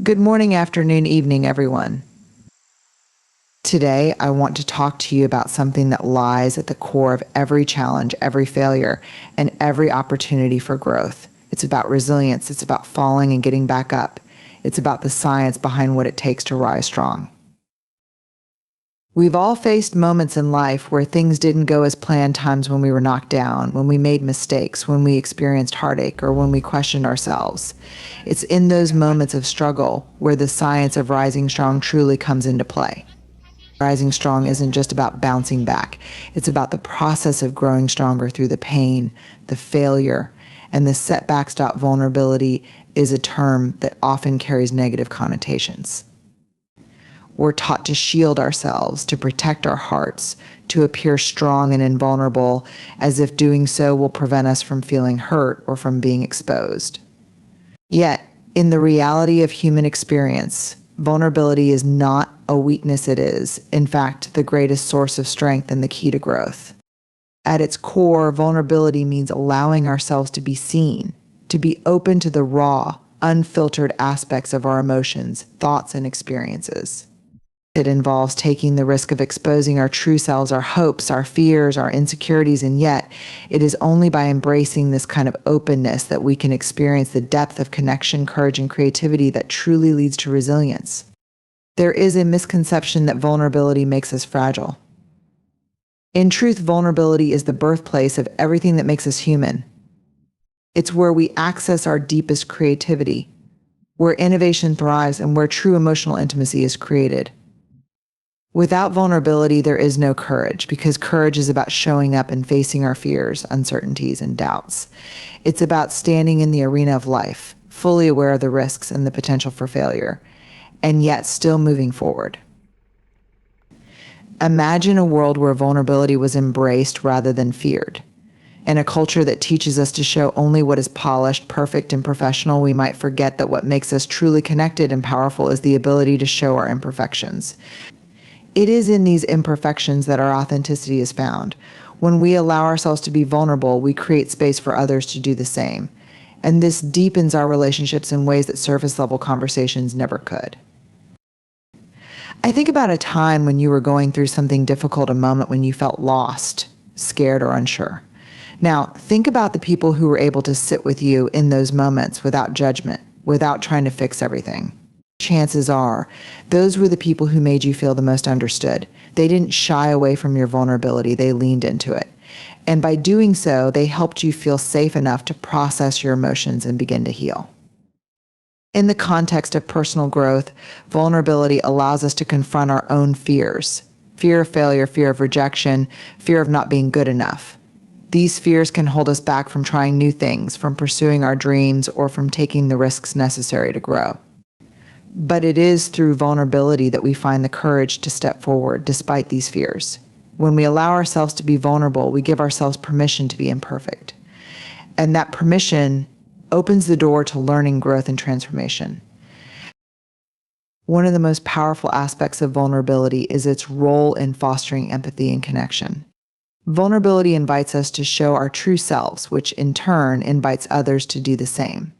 Good morning, afternoon, evening, everyone. Today, I want to talk to you about something that lies at the core of every challenge, every failure, and every opportunity for growth. It's about resilience. It's about falling and getting back up. It's about the science behind what it takes to rise strong. We've all faced moments in life where things didn't go as planned, times when we were knocked down, when we made mistakes, when we experienced heartache, or when we questioned ourselves. It's in those moments of struggle where the science of rising strong truly comes into play. Rising strong isn't just about bouncing back. It's about the process of growing stronger through the pain, the failure, and the setbacks. Vulnerability is a term that often carries negative connotations. We're taught to shield ourselves, to protect our hearts, to appear strong and invulnerable, as if doing so will prevent us from feeling hurt or from being exposed. Yet, in the reality of human experience, vulnerability is not a weakness. It is, in fact, the greatest source of strength and the key to growth. At its core, vulnerability means allowing ourselves to be seen, to be open to the raw, unfiltered aspects of our emotions, thoughts, and experiences. It involves taking the risk of exposing our true selves, our hopes, our fears, our insecurities, and yet it is only by embracing this kind of openness that we can experience the depth of connection, courage, and creativity that truly leads to resilience. There is a misconception that vulnerability makes us fragile. In truth, vulnerability is the birthplace of everything that makes us human. It's where we access our deepest creativity, where innovation thrives, and where true emotional intimacy is created. Without vulnerability, there is no courage, because courage is about showing up and facing our fears, uncertainties, and doubts. It's about standing in the arena of life, fully aware of the risks and the potential for failure, and yet still moving forward. Imagine a world where vulnerability was embraced rather than feared. In a culture that teaches us to show only what is polished, perfect, and professional, we might forget that what makes us truly connected and powerful is the ability to show our imperfections. It is in these imperfections that our authenticity is found. When we allow ourselves to be vulnerable, we create space for others to do the same. And this deepens our relationships in ways that surface-level conversations never could. I think about a time when you were going through something difficult, a moment when you felt lost, scared, or unsure. Now, think about the people who were able to sit with you in those moments without judgment, without trying to fix everything. Chances are, those were the people who made you feel the most understood. They didn't shy away from your vulnerability, they leaned into it. And by doing so, they helped you feel safe enough to process your emotions and begin to heal. In the context of personal growth, vulnerability allows us to confront our own fears. Fear of failure, fear of rejection, fear of not being good enough. These fears can hold us back from trying new things, from pursuing our dreams, or from taking the risks necessary to grow. But it is through vulnerability that we find the courage to step forward despite these fears. When we allow ourselves to be vulnerable, we give ourselves permission to be imperfect. And that permission opens the door to learning, growth, and transformation. One of the most powerful aspects of vulnerability is its role in fostering empathy and connection. Vulnerability invites us to show our true selves, which in turn invites others to do the same.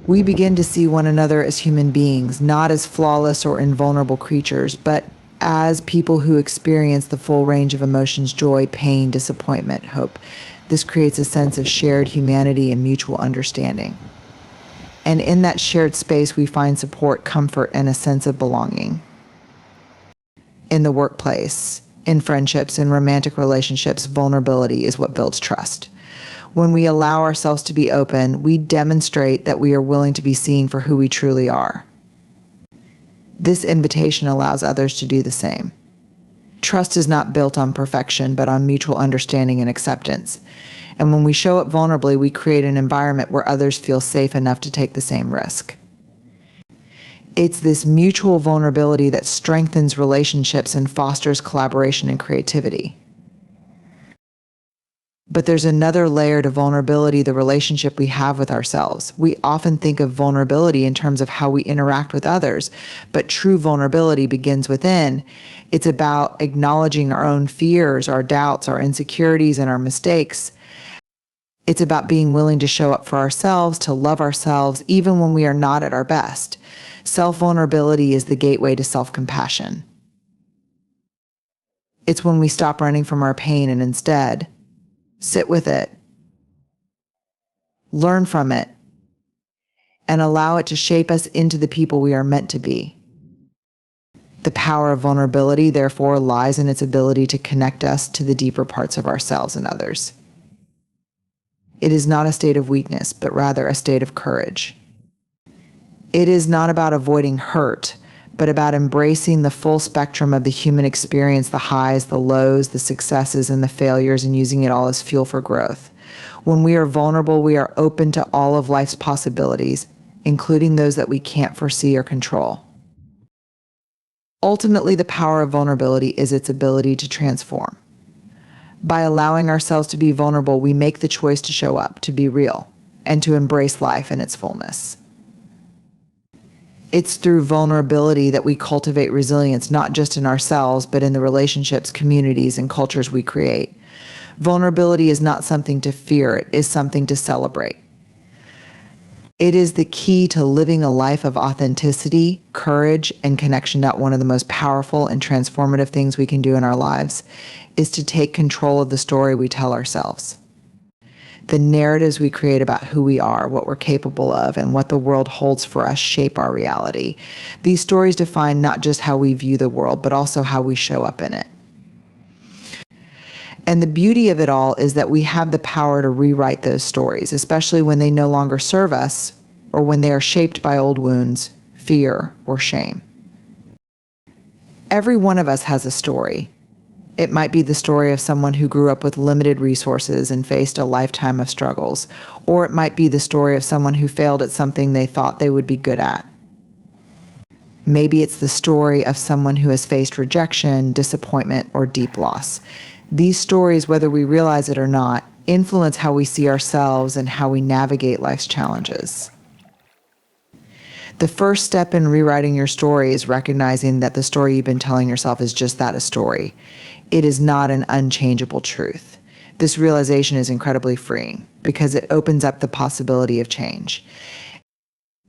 We begin to see one another as human beings, not as flawless or invulnerable creatures, but as people who experience the full range of emotions: joy, pain, disappointment, hope. This creates a sense of shared humanity and mutual understanding. And in that shared space, we find support, comfort, and a sense of belonging. In the workplace, in friendships, in romantic relationships, vulnerability is what builds trust. When we allow ourselves to be open, we demonstrate that we are willing to be seen for who we truly are. This invitation allows others to do the same. Trust is not built on perfection, but on mutual understanding and acceptance. And when we show up vulnerably, we create an environment where others feel safe enough to take the same risk. It's this mutual vulnerability that strengthens relationships and fosters collaboration and creativity. But there's another layer to vulnerability: the relationship we have with ourselves. We often think of vulnerability in terms of how we interact with others, but true vulnerability begins within. It's about acknowledging our own fears, our doubts, our insecurities, and our mistakes. It's about being willing to show up for ourselves, to love ourselves, even when we are not at our best. Self-vulnerability is the gateway to self-compassion. It's when we stop running from our pain and instead sit with it, learn from it, and allow it to shape us into the people we are meant to be. The power of vulnerability, therefore, lies in its ability to connect us to the deeper parts of ourselves and others. It is not a state of weakness, but rather a state of courage. It is not about avoiding hurt, but about embracing the full spectrum of the human experience, the highs, the lows, the successes, and the failures, and using it all as fuel for growth. When we are vulnerable, we are open to all of life's possibilities, including those that we can't foresee or control. Ultimately, the power of vulnerability is its ability to transform. By allowing ourselves to be vulnerable, we make the choice to show up, to be real, and to embrace life in its fullness. It's through vulnerability that we cultivate resilience, not just in ourselves, but in the relationships, communities, and cultures we create. Vulnerability is not something to fear, it is something to celebrate. It is the key to living a life of authenticity, courage, and connection. That one of the most powerful and transformative things we can do in our lives is to take control of the story we tell ourselves. The narratives we create about who we are, what we're capable of, and what the world holds for us shape our reality. These stories define not just how we view the world, but also how we show up in it. And the beauty of it all is that we have the power to rewrite those stories, especially when they no longer serve us or when they are shaped by old wounds, fear, or shame. Every one of us has a story. It might be the story of someone who grew up with limited resources and faced a lifetime of struggles, or it might be the story of someone who failed at something they thought they would be good at. Maybe it's the story of someone who has faced rejection, disappointment, or deep loss. These stories, whether we realize it or not, influence how we see ourselves and how we navigate life's challenges. The first step in rewriting your story is recognizing that the story you've been telling yourself is just that, a story. It is not an unchangeable truth. This realization is incredibly freeing because it opens up the possibility of change.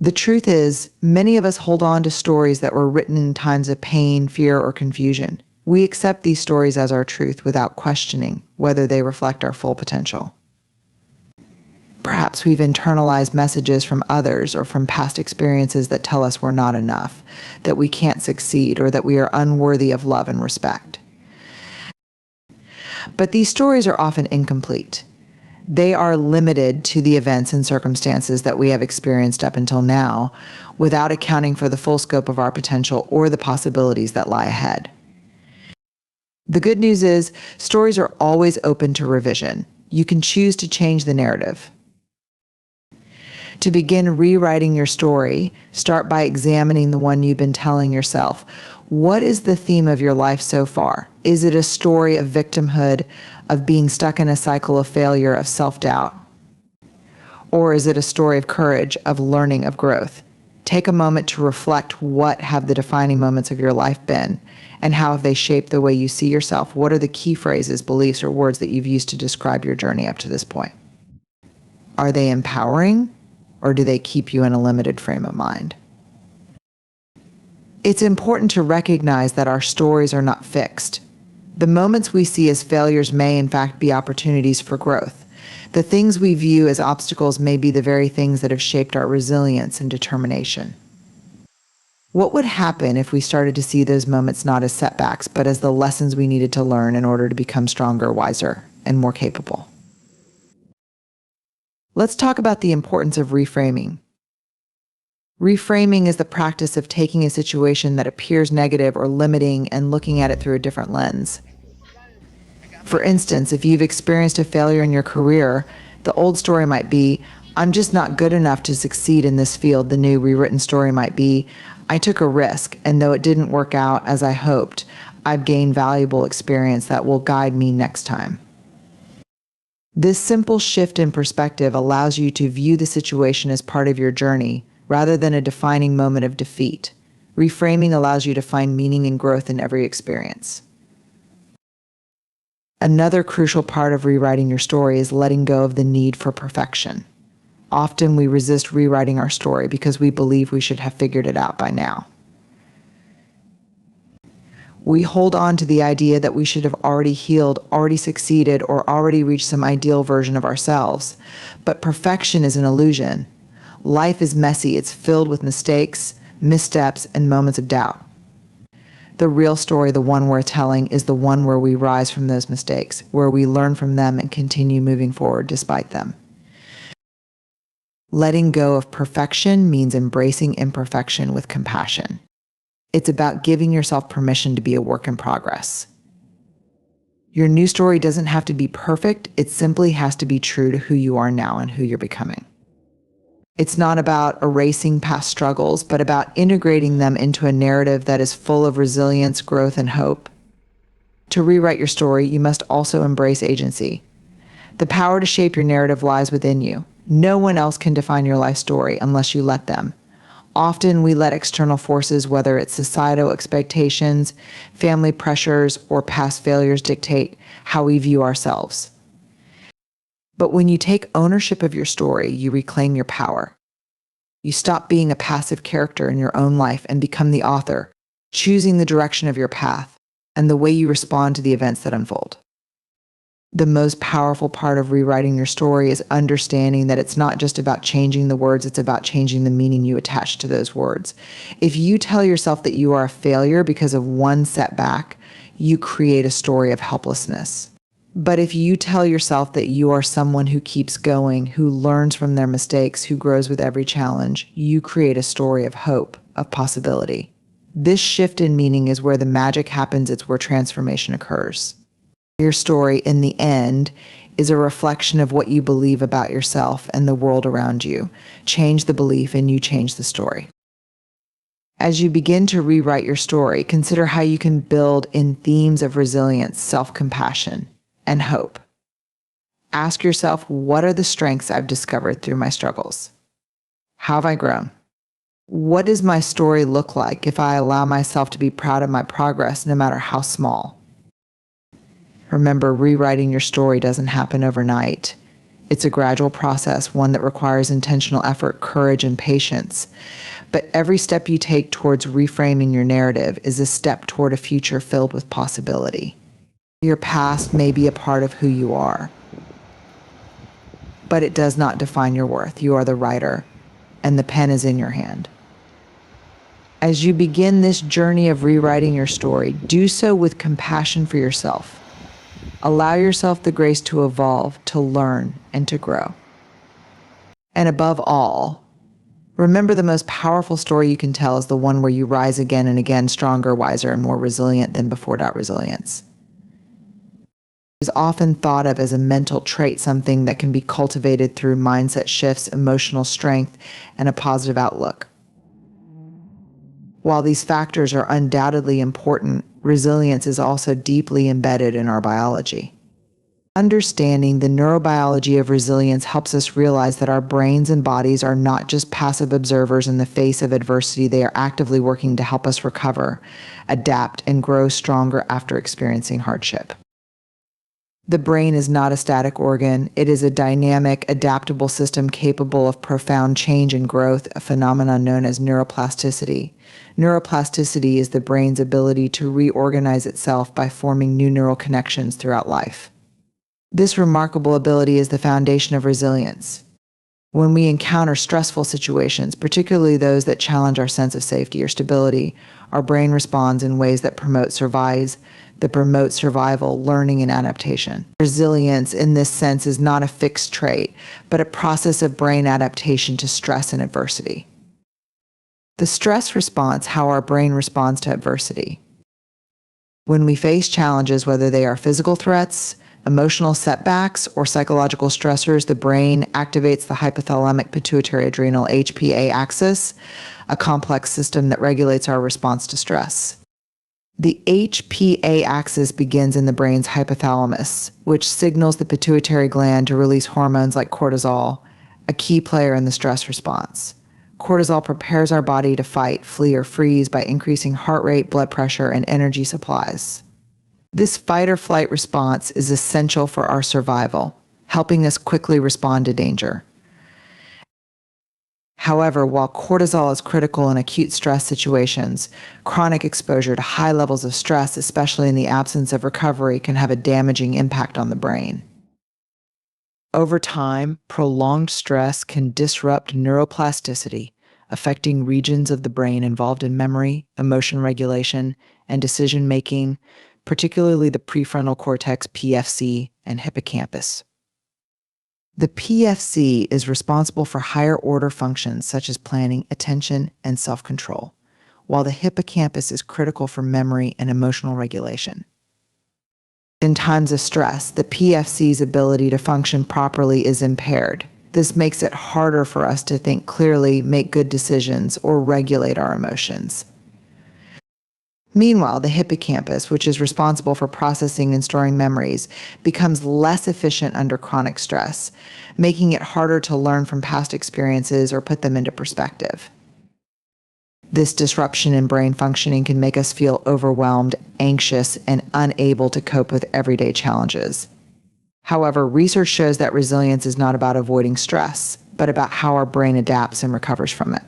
The truth is, many of us hold on to stories that were written in times of pain, fear, or confusion. We accept these stories as our truth without questioning whether they reflect our full potential. Perhaps we've internalized messages from others or from past experiences that tell us we're not enough, that we can't succeed, or that we are unworthy of love and respect. But these stories are often incomplete. They are limited to the events and circumstances that we have experienced up until now, without accounting for the full scope of our potential or the possibilities that lie ahead. The good news is, stories are always open to revision. You can choose to change the narrative. To begin rewriting your story, start by examining the one you've been telling yourself. What is the theme of your life so far? Is it a story of victimhood, of being stuck in a cycle of failure, of self-doubt? Or is it a story of courage, of learning, of growth? Take a moment to reflect, what have the defining moments of your life been, and how have they shaped the way you see yourself? What are the key phrases, beliefs, or words that you've used to describe your journey up to this point? Are they empowering, or do they keep you in a limited frame of mind? It's important to recognize that our stories are not fixed. The moments we see as failures may in fact be opportunities for growth. The things we view as obstacles may be the very things that have shaped our resilience and determination. What would happen if we started to see those moments not as setbacks, but as the lessons we needed to learn in order to become stronger, wiser, and more capable? Let's talk about the importance of reframing. Reframing is the practice of taking a situation that appears negative or limiting and looking at it through a different lens. For instance, if you've experienced a failure in your career, the old story might be, I'm just not good enough to succeed in this field. The new rewritten story might be, I took a risk, and though it didn't work out as I hoped, I've gained valuable experience that will guide me next time. This simple shift in perspective allows you to view the situation as part of your journey, rather than a defining moment of defeat. Reframing allows you to find meaning and growth in every experience. Another crucial part of rewriting your story is letting go of the need for perfection. Often we resist rewriting our story because we believe we should have figured it out by now. We hold on to the idea that we should have already healed, already succeeded, or already reached some ideal version of ourselves. But perfection is an illusion. Life is messy. It's filled with mistakes, missteps, and moments of doubt. The real story, the one we're telling, is the one where we rise from those mistakes, where we learn from them and continue moving forward despite them. Letting go of perfection means embracing imperfection with compassion. It's about giving yourself permission to be a work in progress. Your new story doesn't have to be perfect. It simply has to be true to who you are now and who you're becoming. It's not about erasing past struggles, but about integrating them into a narrative that is full of resilience, growth, and hope. To rewrite your story, you must also embrace agency. The power to shape your narrative lies within you. No one else can define your life story unless you let them. Often we let external forces, whether it's societal expectations, family pressures, or past failures, dictate how we view ourselves. But when you take ownership of your story, you reclaim your power. You stop being a passive character in your own life and become the author, choosing the direction of your path and the way you respond to the events that unfold. The most powerful part of rewriting your story is understanding that it's not just about changing the words, it's about changing the meaning you attach to those words. If you tell yourself that you are a failure because of one setback, you create a story of helplessness. But if you tell yourself that you are someone who keeps going, who learns from their mistakes, who grows with every challenge, you create a story of hope, of possibility. This shift in meaning is where the magic happens. It's where transformation occurs. Your story, in the end, is a reflection of what you believe about yourself and the world around you. Change the belief and you change the story. As you begin to rewrite your story, consider how you can build in themes of resilience, self-compassion, and hope. Ask yourself, what are the strengths I've discovered through my struggles? How have I grown? What does my story look like if I allow myself to be proud of my progress, no matter how small? Remember, rewriting your story doesn't happen overnight. It's a gradual process, one that requires intentional effort, courage, and patience. But every step you take towards reframing your narrative is a step toward a future filled with possibility. Your past may be a part of who you are, but it does not define your worth. You are the writer, and the pen is in your hand. As you begin this journey of rewriting your story, do so with compassion for yourself. Allow yourself the grace to evolve, to learn, and to grow. And above all, remember, the most powerful story you can tell is the one where you rise again and again, stronger, wiser, and more resilient than before. Resilience is often thought of as a mental trait, something that can be cultivated through mindset shifts, emotional strength, and a positive outlook. While these factors are undoubtedly important, resilience is also deeply embedded in our biology. Understanding the neurobiology of resilience helps us realize that our brains and bodies are not just passive observers in the face of adversity. They are actively working to help us recover, adapt, and grow stronger after experiencing hardship. The brain is not a static organ. It is a dynamic, adaptable system capable of profound change and growth, a phenomenon known as neuroplasticity. Neuroplasticity is the brain's ability to reorganize itself by forming new neural connections throughout life. This remarkable ability is the foundation of resilience. When we encounter stressful situations, particularly those that challenge our sense of safety or stability, our brain responds in ways that promote survival, learning, and adaptation. Resilience, in this sense, is not a fixed trait, but a process of brain adaptation to stress and adversity. The stress response, how our brain responds to adversity. When we face challenges, whether they are physical threats, emotional setbacks, or psychological stressors, the brain activates the hypothalamic pituitary adrenal HPA axis, a complex system that regulates our response to stress. The HPA axis begins in the brain's hypothalamus, which signals the pituitary gland to release hormones like cortisol, a key player in the stress response. Cortisol prepares our body to fight, flee, or freeze by increasing heart rate, blood pressure, and energy supplies. This fight or flight response is essential for our survival, helping us quickly respond to danger. However, while cortisol is critical in acute stress situations, chronic exposure to high levels of stress, especially in the absence of recovery, can have a damaging impact on the brain. Over time, prolonged stress can disrupt neuroplasticity, affecting regions of the brain involved in memory, emotion regulation, and decision-making, particularly the prefrontal cortex, PFC, and hippocampus. The PFC is responsible for higher-order functions such as planning, attention, and self-control, while the hippocampus is critical for memory and emotional regulation. In times of stress, the PFC's ability to function properly is impaired. This makes it harder for us to think clearly, make good decisions, or regulate our emotions. Meanwhile, the hippocampus, which is responsible for processing and storing memories, becomes less efficient under chronic stress, making it harder to learn from past experiences or put them into perspective. This disruption in brain functioning can make us feel overwhelmed, anxious, and unable to cope with everyday challenges. However, research shows that resilience is not about avoiding stress, but about how our brain adapts and recovers from it.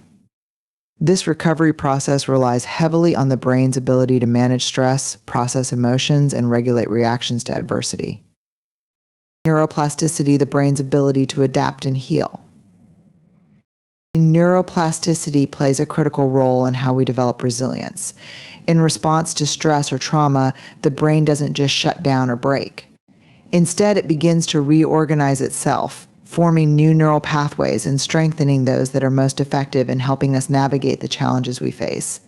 This recovery process relies heavily on the brain's ability to manage stress, process emotions, and regulate reactions to adversity. Neuroplasticity, the brain's ability to adapt and heal. Neuroplasticity plays a critical role in how we develop resilience. In response to stress or trauma, the brain doesn't just shut down or break. Instead, it begins to reorganize itself, forming new neural pathways and strengthening those that are most effective in helping us navigate the challenges we face.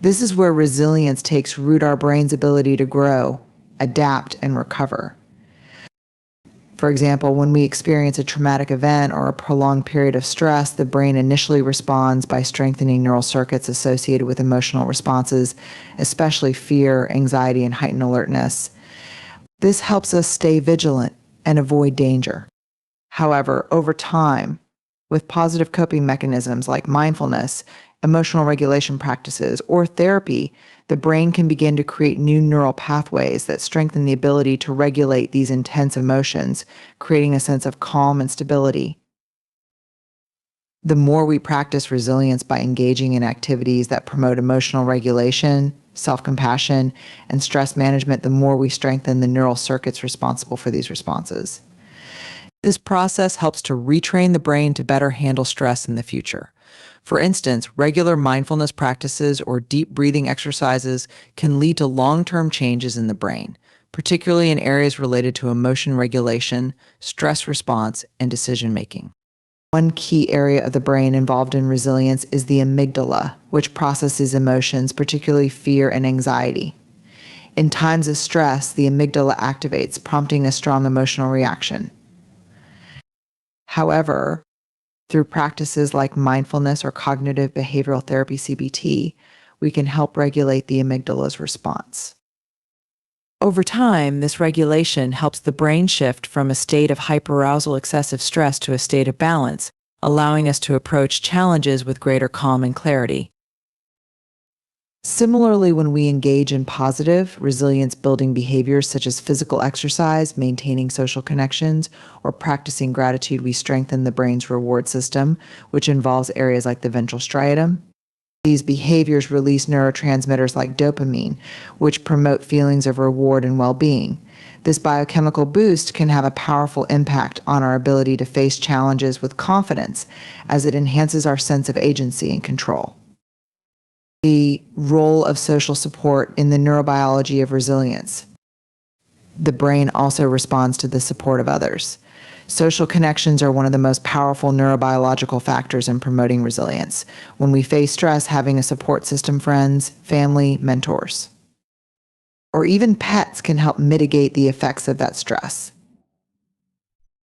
This is where resilience takes root, our brain's ability to grow, adapt, and recover. For example, when we experience a traumatic event or a prolonged period of stress, the brain initially responds by strengthening neural circuits associated with emotional responses, especially fear, anxiety, and heightened alertness. This helps us stay vigilant and avoid danger. However, over time, with positive coping mechanisms like mindfulness, emotional regulation practices, or therapy, the brain can begin to create new neural pathways that strengthen the ability to regulate these intense emotions, creating a sense of calm and stability. The more we practice resilience by engaging in activities that promote emotional regulation, self-compassion, and stress management, the more we strengthen the neural circuits responsible for these responses. This process helps to retrain the brain to better handle stress in the future. For instance, regular mindfulness practices or deep breathing exercises can lead to long-term changes in the brain, particularly in areas related to emotion regulation, stress response, and decision-making. One key area of the brain involved in resilience is the amygdala, which processes emotions, particularly fear and anxiety. In times of stress, the amygdala activates, prompting a strong emotional reaction. However, through practices like mindfulness or cognitive behavioral therapy, CBT, we can help regulate the amygdala's response. Over time, this regulation helps the brain shift from a state of hyperarousal, excessive stress, to a state of balance, allowing us to approach challenges with greater calm and clarity. Similarly, when we engage in positive, resilience-building behaviors such as physical exercise, maintaining social connections, or practicing gratitude, we strengthen the brain's reward system, which involves areas like the ventral striatum. These behaviors release neurotransmitters like dopamine, which promote feelings of reward and well-being. This biochemical boost can have a powerful impact on our ability to face challenges with confidence, as it enhances our sense of agency and control. The role of social support in the neurobiology of resilience. The brain also responds to the support of others. Social connections are one of the most powerful neurobiological factors in promoting resilience. When we face stress, having a support system, friends, family, mentors, or even pets can help mitigate the effects of that stress.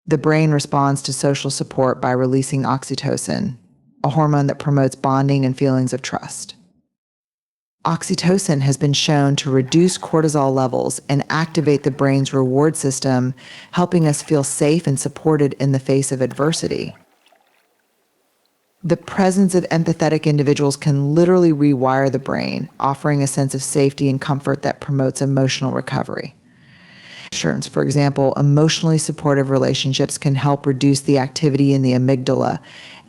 The brain responds to social support by releasing oxytocin, a hormone that promotes bonding and feelings of trust. Oxytocin has been shown to reduce cortisol levels and activate the brain's reward system, helping us feel safe and supported in the face of adversity. The presence of empathetic individuals can literally rewire the brain, offering a sense of safety and comfort that promotes emotional recovery. For example, emotionally supportive relationships can help reduce the activity in the amygdala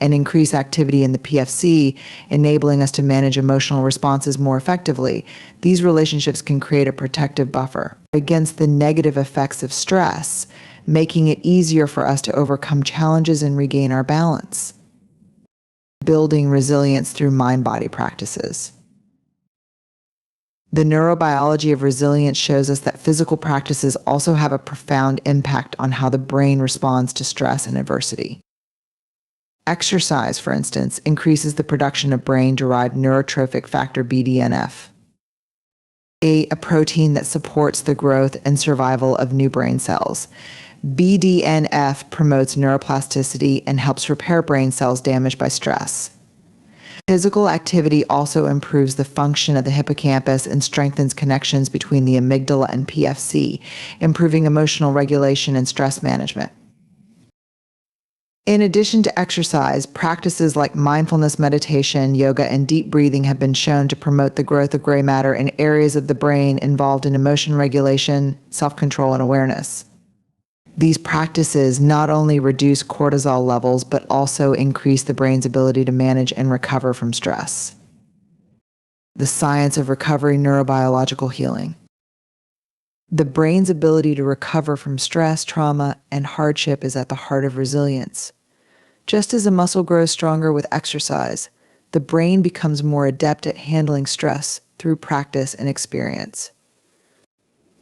and increase activity in the PFC, enabling us to manage emotional responses more effectively. These relationships can create a protective buffer against the negative effects of stress, making it easier for us to overcome challenges and regain our balance. Building resilience through mind-body practices. The neurobiology of resilience shows us that physical practices also have a profound impact on how the brain responds to stress and adversity. Exercise, for instance, increases the production of brain-derived neurotrophic factor BDNF, a protein that supports the growth and survival of new brain cells. BDNF promotes neuroplasticity and helps repair brain cells damaged by stress. Physical activity also improves the function of the hippocampus and strengthens connections between the amygdala and PFC, improving emotional regulation and stress management. In addition to exercise, practices like mindfulness meditation, yoga, and deep breathing have been shown to promote the growth of gray matter in areas of the brain involved in emotion regulation, self-control, and awareness. These practices not only reduce cortisol levels, but also increase the brain's ability to manage and recover from stress. The science of recovery neurobiological healing. The brain's ability to recover from stress, trauma, and hardship is at the heart of resilience. Just as a muscle grows stronger with exercise, the brain becomes more adept at handling stress through practice and experience.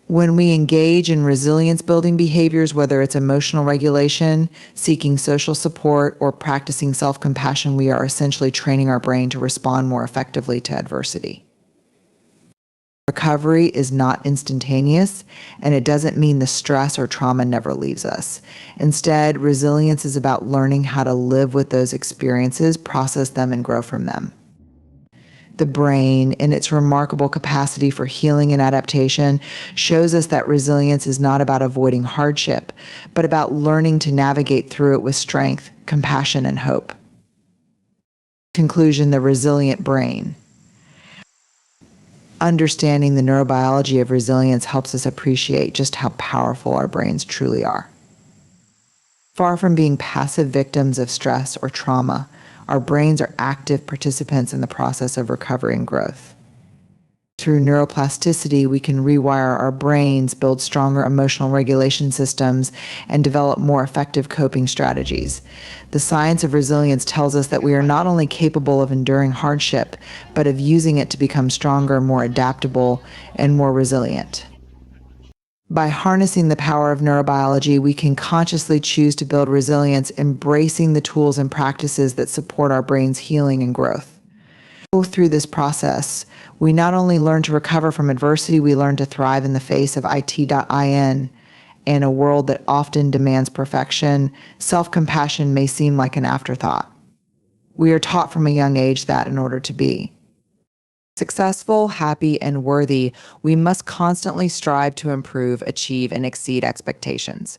When we engage in resilience-building behaviors, whether it's emotional regulation, seeking social support, or practicing self-compassion, we are essentially training our brain to respond more effectively to adversity. Recovery is not instantaneous, and it doesn't mean the stress or trauma never leaves us. Instead, resilience is about learning how to live with those experiences, process them, and grow from them. The brain, in its remarkable capacity for healing and adaptation, shows us that resilience is not about avoiding hardship, but about learning to navigate through it with strength, compassion, and hope. Conclusion: the resilient brain. Understanding the neurobiology of resilience helps us appreciate just how powerful our brains truly are. Far from being passive victims of stress or trauma, our brains are active participants in the process of recovery and growth. Through neuroplasticity, we can rewire our brains, build stronger emotional regulation systems, and develop more effective coping strategies. The science of resilience tells us that we are not only capable of enduring hardship, but of using it to become stronger, more adaptable, and more resilient. By harnessing the power of neurobiology, we can consciously choose to build resilience, embracing the tools and practices that support our brain's healing and growth. Through this process, we not only learn to recover from adversity, we learn to thrive in the face of IT.IN. In a world that often demands perfection, self-compassion may seem like an afterthought. We are taught from a young age that in order to be successful, happy, and worthy, we must constantly strive to improve, achieve, and exceed expectations.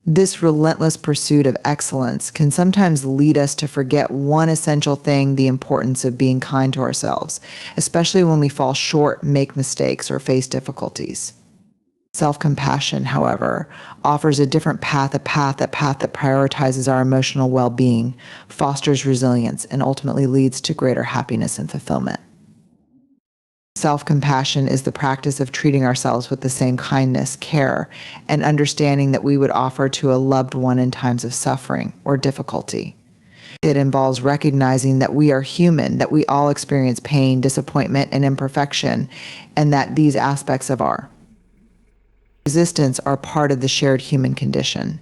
This relentless pursuit of excellence can sometimes lead us to forget one essential thing: the importance of being kind to ourselves, especially when we fall short, make mistakes, or face difficulties. Self-compassion, however, offers a different path, a path that prioritizes our emotional well-being, fosters resilience, and ultimately leads to greater happiness and fulfillment. Self-compassion is the practice of treating ourselves with the same kindness, care, and understanding that we would offer to a loved one in times of suffering or difficulty. It involves recognizing that we are human, that we all experience pain, disappointment, and imperfection, and that these aspects of our resistance are part of the shared human condition.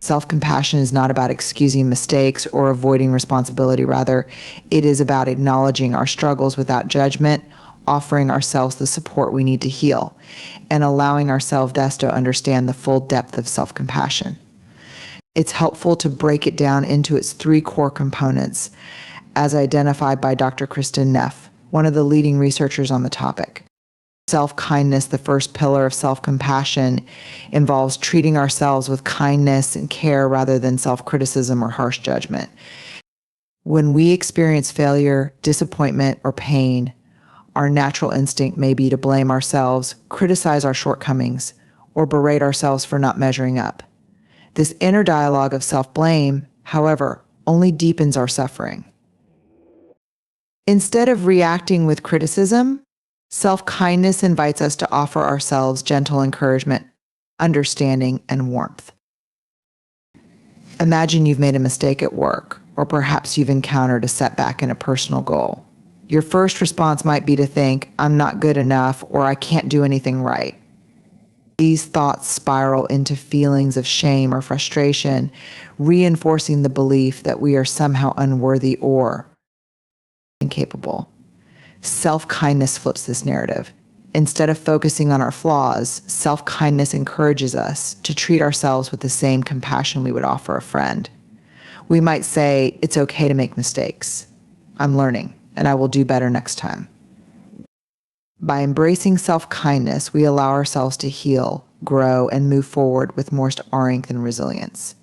Self-compassion is not about excusing mistakes or avoiding responsibility. Rather, it is about acknowledging our struggles without judgment, offering ourselves the support we need to heal, and allowing ourselves to understand the full depth of self-compassion. It's helpful to break it down into its three core components, as identified by Dr. Kristen Neff, one of the leading researchers on the topic. Self-kindness, the first pillar of self-compassion, involves treating ourselves with kindness and care rather than self-criticism or harsh judgment. When we experience failure, disappointment, or pain, our natural instinct may be to blame ourselves, criticize our shortcomings, or berate ourselves for not measuring up. This inner dialogue of self-blame, however, only deepens our suffering. Instead of reacting with criticism, self-kindness invites us to offer ourselves gentle encouragement, understanding, and warmth. Imagine you've made a mistake at work, or perhaps you've encountered a setback in a personal goal. Your first response might be to think, "I'm not good enough," or "I can't do anything right." These thoughts spiral into feelings of shame or frustration, reinforcing the belief that we are somehow unworthy or incapable. Self-kindness flips this narrative. Instead of focusing on our flaws, self-kindness encourages us to treat ourselves with the same compassion we would offer a friend. We might say, "It's okay to make mistakes. I'm learning, and I will do better next time." By embracing self-kindness, we allow ourselves to heal, grow, and move forward with more strength and resilience.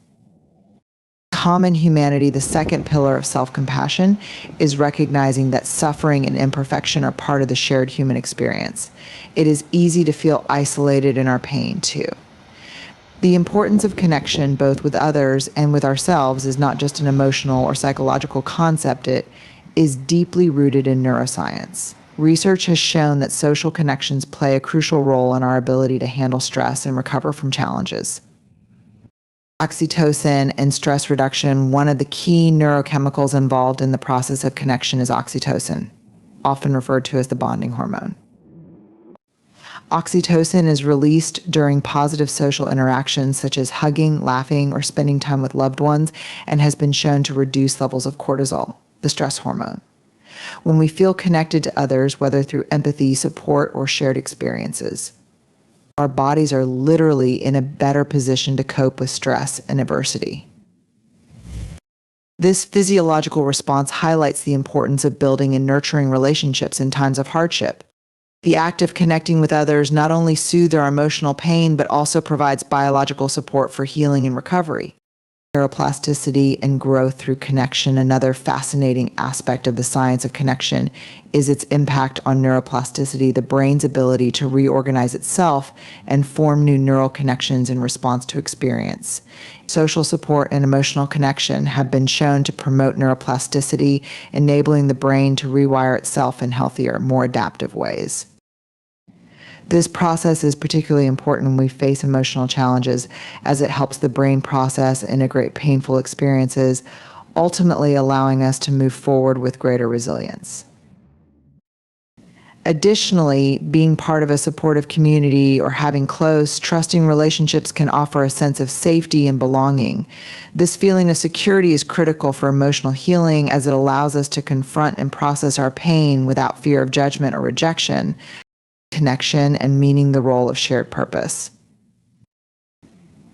Common humanity, the second pillar of self-compassion, is recognizing that suffering and imperfection are part of the shared human experience. It is easy to feel isolated in our pain, too. The importance of connection, both with others and with ourselves, is not just an emotional or psychological concept. It is deeply rooted in neuroscience. Research has shown that social connections play a crucial role in our ability to handle stress and recover from challenges. Oxytocin and stress reduction, one of the key neurochemicals involved in the process of connection is oxytocin, often referred to as the bonding hormone. Oxytocin is released during positive social interactions such as hugging, laughing, or spending time with loved ones, and has been shown to reduce levels of cortisol, the stress hormone. When we feel connected to others, whether through empathy, support, or shared experiences, our bodies are literally in a better position to cope with stress and adversity. This physiological response highlights the importance of building and nurturing relationships in times of hardship. The act of connecting with others not only soothes our emotional pain, but also provides biological support for healing and recovery. Neuroplasticity and growth through connection. Another fascinating aspect of the science of connection is its impact on neuroplasticity, the brain's ability to reorganize itself and form new neural connections in response to experience. Social support and emotional connection have been shown to promote neuroplasticity, enabling the brain to rewire itself in healthier, more adaptive ways. This process is particularly important when we face emotional challenges, as it helps the brain process and integrate painful experiences, ultimately allowing us to move forward with greater resilience. Additionally, being part of a supportive community or having close, trusting relationships can offer a sense of safety and belonging. This feeling of security is critical for emotional healing, as it allows us to confront and process our pain without fear of judgment or rejection. Connection and meaning, the role of shared purpose.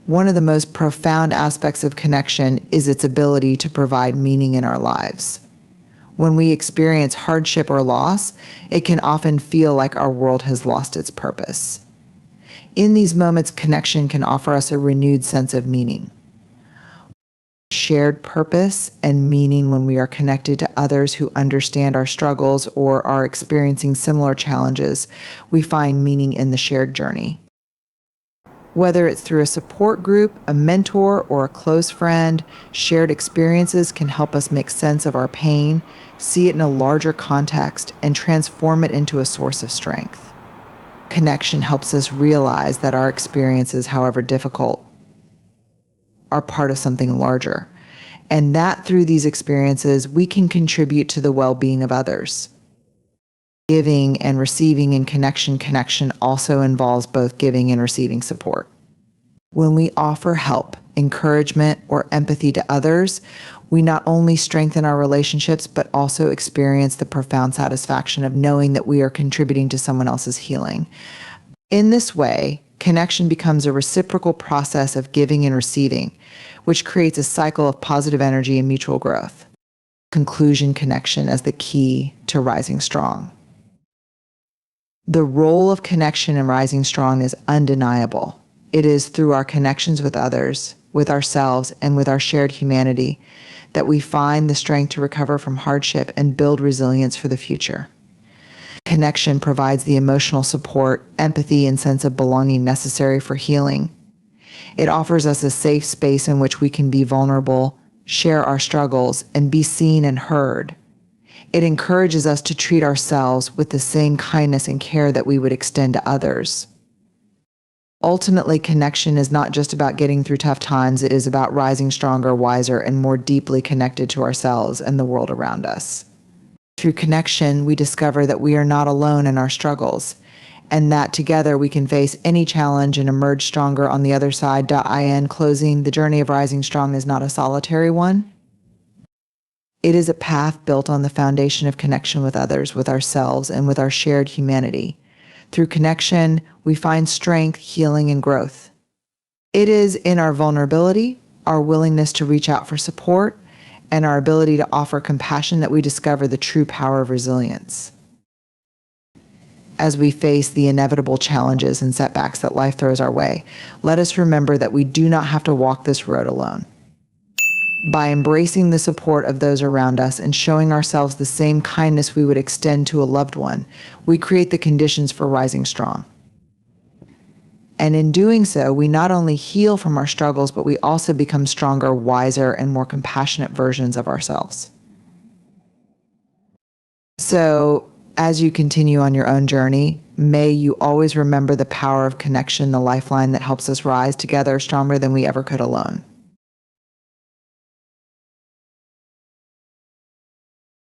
One of the most profound aspects of connection is its ability to provide meaning in our lives. When we experience hardship or loss, it can often feel like our world has lost its purpose. In these moments, connection can offer us a renewed sense of meaning. Shared purpose and meaning when we are connected to others who understand our struggles or are experiencing similar challenges. We find meaning in the shared journey. Whether it's through a support group, a mentor, or a close friend, shared experiences can help us make sense of our pain, see it in a larger context, and transform it into a source of strength. Connection helps us realize that our experiences, however difficult, are part of something larger, and that through these experiences, we can contribute to the well-being of others. Giving and receiving in connection also involves both giving and receiving support. When we offer help, encouragement, or empathy to others, we not only strengthen our relationships, but also experience the profound satisfaction of knowing that we are contributing to someone else's healing. In this way, connection becomes a reciprocal process of giving and receiving, which creates a cycle of positive energy and mutual growth. Conclusion: connection as the key to rising strong. The role of connection in rising strong is undeniable. It is through our connections with others, with ourselves, and with our shared humanity that we find the strength to recover from hardship and build resilience for the future. Connection provides the emotional support, empathy, and sense of belonging necessary for healing. It offers us a safe space in which we can be vulnerable, share our struggles, and be seen and heard. It encourages us to treat ourselves with the same kindness and care that we would extend to others. Ultimately, connection is not just about getting through tough times, it is about rising stronger, wiser, and more deeply connected to ourselves and the world around us. Through connection, we discover that we are not alone in our struggles, and that together we can face any challenge and emerge stronger on the other side. In closing, the journey of rising strong is not a solitary one. It is a path built on the foundation of connection with others, with ourselves, and with our shared humanity. Through connection, we find strength, healing, and growth. It is in our vulnerability, our willingness to reach out for support, and our ability to offer compassion that we discover the true power of resilience. As we face the inevitable challenges and setbacks that life throws our way, let us remember that we do not have to walk this road alone. By embracing the support of those around us and showing ourselves the same kindness we would extend to a loved one, we create the conditions for rising strong. And in doing so, we not only heal from our struggles, but we also become stronger, wiser, and more compassionate versions of ourselves. So, as you continue on your own journey, may you always remember the power of connection, the lifeline that helps us rise together stronger than we ever could alone.